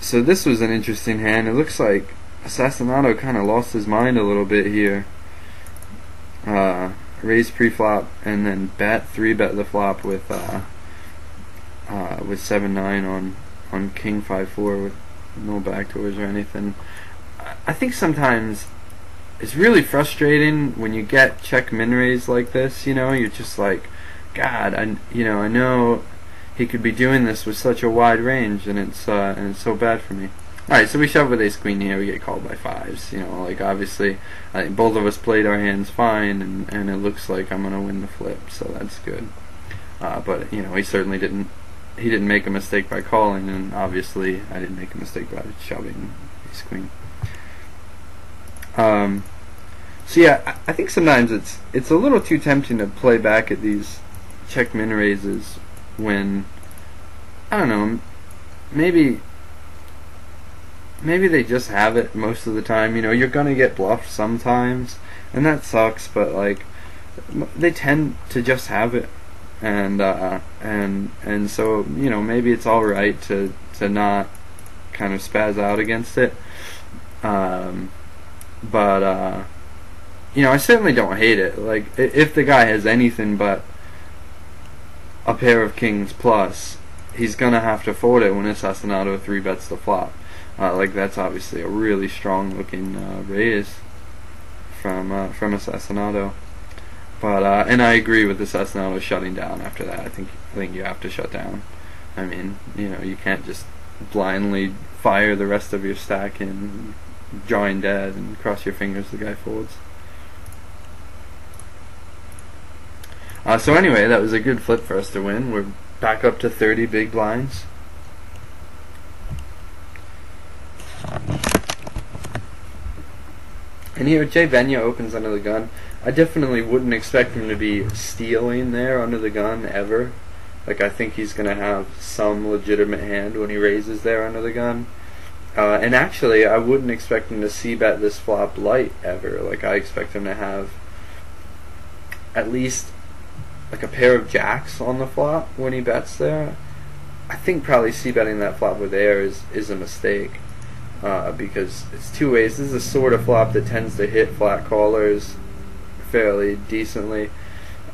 So this was an interesting hand. It looks like Assassinato kind of lost his mind a little bit here. Raise pre-flop and then bet the flop with 7-9 on King 5-4 with no backdoors or anything. I think sometimes it's really frustrating when you get check min raise like this. You know, you're just like, God, I know he could be doing this with such a wide range, and it's so bad for me. Alright, so we shove with ace queen here, we get called by fives. You know, like obviously I think both of us played our hands fine, and it looks like I'm gonna win the flip, so that's good. But you know, he certainly didn't make a mistake by calling, and obviously I didn't make a mistake by shoving ace queen. So yeah, I think sometimes it's a little too tempting to play back at these check min raises when, I don't know, maybe they just have it most of the time. You know, you're gonna get bluffed sometimes, and that sucks, but like they tend to just have it, and so, you know, maybe it's all right to not kind of spaz out against it. But you know, I certainly don't hate it. Like, if the guy has anything but a pair of kings plus, he's gonna have to fold it when Assassinato 3-bets the flop. Like, that's obviously a really strong looking raise from Assassinato. But and I agree with Assassinato shutting down after that. I think you have to shut down. I mean, you know, you can't just blindly fire the rest of your stack in, drawing dead, and cross your fingers the guy folds. So anyway, that was a good flip for us to win. We're back up to 30 big blinds. And here Jay Benya opens under the gun. I definitely wouldn't expect him to be stealing there under the gun ever. Like, I think he's going to have some legitimate hand when he raises there under the gun. And actually, I wouldn't expect him to c-bet this flop light ever. Like, I expect him to have at least like a pair of jacks on the flop when he bets there. I think probably c-betting that flop with air is a mistake, because it's two ways. This is a sort of flop that tends to hit flat callers fairly decently.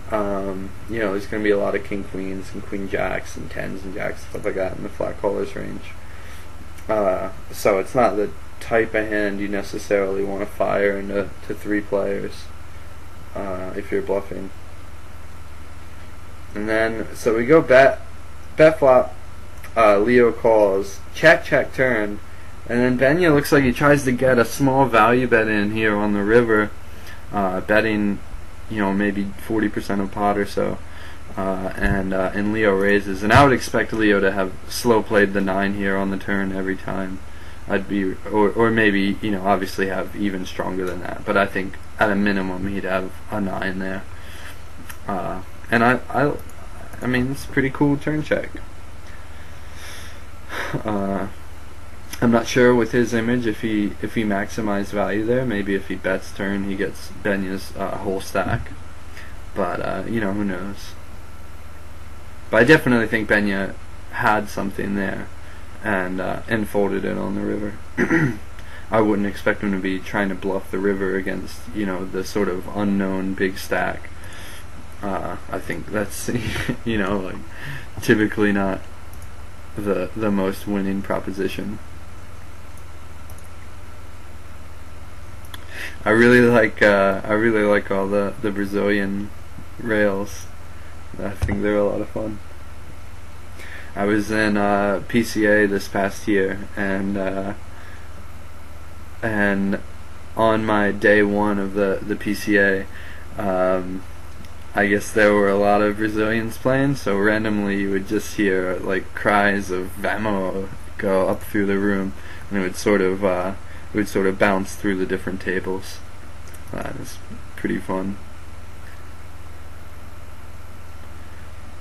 You know, there's going to be a lot of king queens and queen jacks and tens and jacks, stuff like that in the flat callers range. So it's not the type of hand you necessarily want to fire into three players if you're bluffing. And then, so we go bet flop, Leo calls, check turn, and then Benya looks like he tries to get a small value bet in here on the river, betting, you know, maybe 40% of pot or so, and Leo raises. And I would expect Leo to have slow played the 9 here on the turn every time. I'd be, or maybe, you know, obviously have even stronger than that, but I think at a minimum he'd have a 9 there. And I mean, it's a pretty cool turn check. I'm not sure with his image if he maximized value there. Maybe if he bets turn, he gets Benya's whole stack. But you know, who knows? But I definitely think Benya had something there, and folded it on the river. I wouldn't expect him to be trying to bluff the river against, you know, the sort of unknown big stack. I think that's, you know, like, typically not the most winning proposition. I really like all the Brazilian rails. I think they're a lot of fun. I was in PCA this past year, and on my day one of the PCA, I guess there were a lot of Brazilians playing, so randomly you would just hear like cries of "Vamos" go up through the room, and it would sort of bounce through the different tables. It was pretty fun.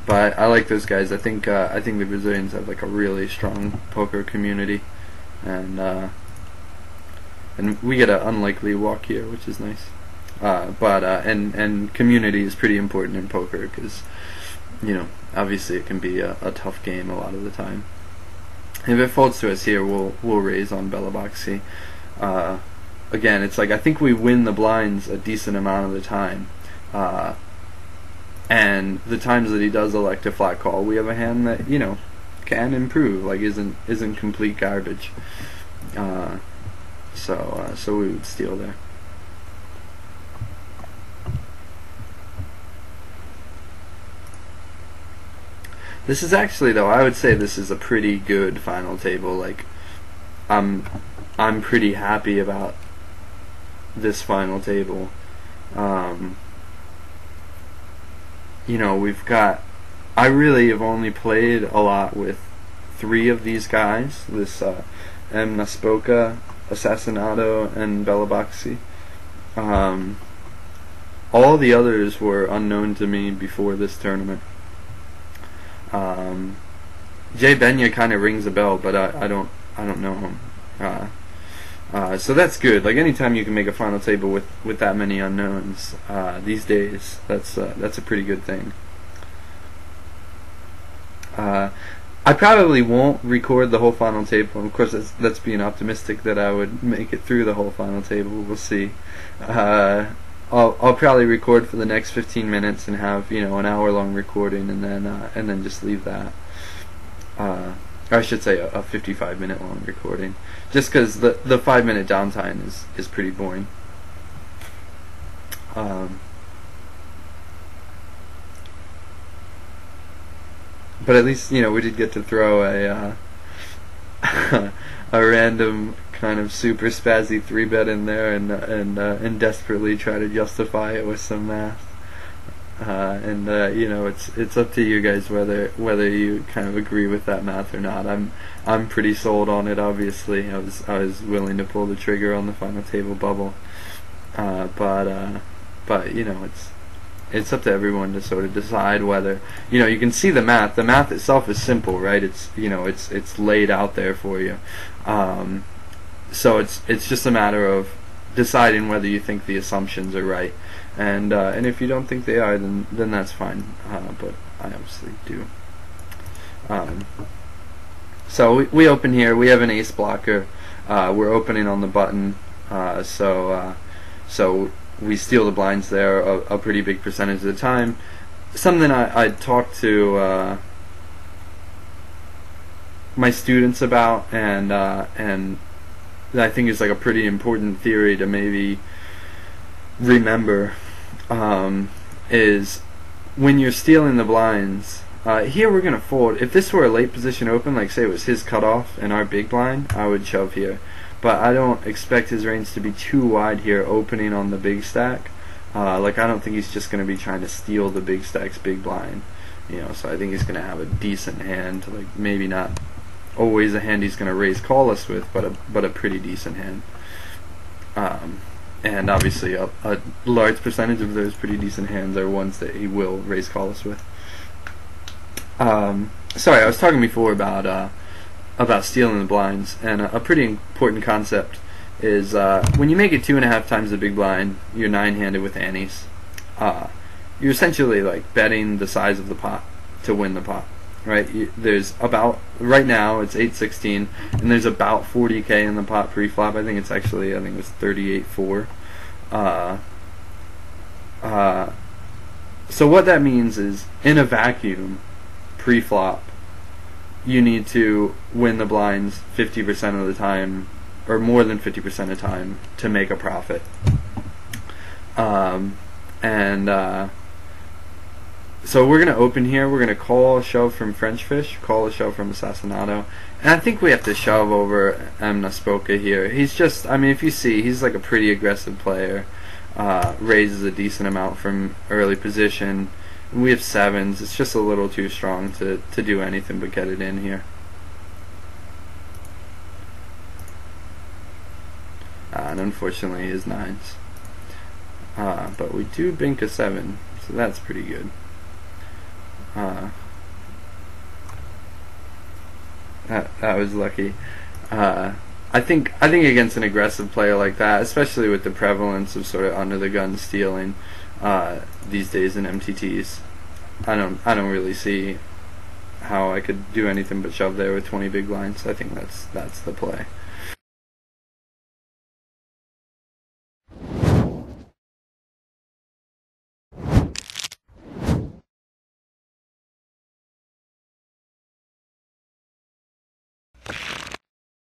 But I like those guys. I think the Brazilians have like a really strong poker community, and we get an unlikely walk here, which is nice. And community is pretty important in poker because, you know, obviously it can be a tough game a lot of the time. If it folds to us here, we'll raise on Belaboxy. Again, it's like I think we win the blinds a decent amount of the time, and the times that he does elect a flat call, we have a hand that can improve, like isn't complete garbage. So we would steal there. This is actually, though, I would say this is a pretty good final table. Like, I'm pretty happy about this final table. We've got, I really have only played a lot with 3 of these guys. This mLagoo, Assassinado, and Belaboxy. All the others were unknown to me before this tournament. Jay Benya kind of rings a bell, but I don't know him. So that's good. Like, anytime you can make a final table with that many unknowns these days, that's a pretty good thing. I probably won't record the whole final table. Of course, that's being optimistic that I would make it through the whole final table. We'll see. I'll probably record for the next 15 minutes and have an hour-long recording, and then just leave that. Or I should say a 55-minute long recording, just because the 5-minute downtime is pretty boring. But at least we did get to throw a a random kind of super spazzy 3-bet in there and desperately try to justify it with some math. It's up to you guys whether you kind of agree with that math or not. I'm pretty sold on it. Obviously, I was willing to pull the trigger on the final table bubble, but it's up to everyone to sort of decide whether you can see the math. The math itself is simple, right? It's laid out there for you. So it's just a matter of deciding whether you think the assumptions are right, and if you don't think they are, then that's fine. But I obviously do. So we open here. We have an ace blocker. We're opening on the button. So we steal the blinds there a pretty big percentage of the time. Something I talked to my students about, and I think is like a pretty important theory to maybe remember, is when you're stealing the blinds. Here we're gonna fold. If this were a late position open, like say it was his cutoff and our big blind, I would shove here. But I don't expect his range to be too wide here, opening on the big stack. Like, I don't think he's just going to be trying to steal the big stack's big blind. So I think he's going to have a decent hand. Like, maybe not always a hand he's going to raise call us with, but a pretty decent hand. And obviously a large percentage of those pretty decent hands are ones that he will raise call us with. Sorry, I was talking before about stealing the blinds, and a pretty important concept is when you make it 2.5 times the big blind, you're 9-handed with antes. You're essentially like betting the size of the pot to win the pot, right? There's about, right now it's 8-16, and there's about 40k in the pot pre-flop. I think it was 38-4. So what that means is, in a vacuum, pre-flop, you need to win the blinds 50% of the time, or more than 50% of the time, to make a profit. So we're going to open here. We're going to call a shove from French Fish, call a shove from Assassinado, and I think we have to shove over mLagoo here. He's just, if you see, he's like a pretty aggressive player, raises a decent amount from early position. We have 7s. It's just a little too strong to do anything but get it in here. And unfortunately his 9s. But we do bink a 7, so that's pretty good. That was lucky. I think against an aggressive player like that, especially with the prevalence of sort of under the gun stealing these days in MTTs, I don't really see how I could do anything but shove there with 20 big blinds. I think that's the play.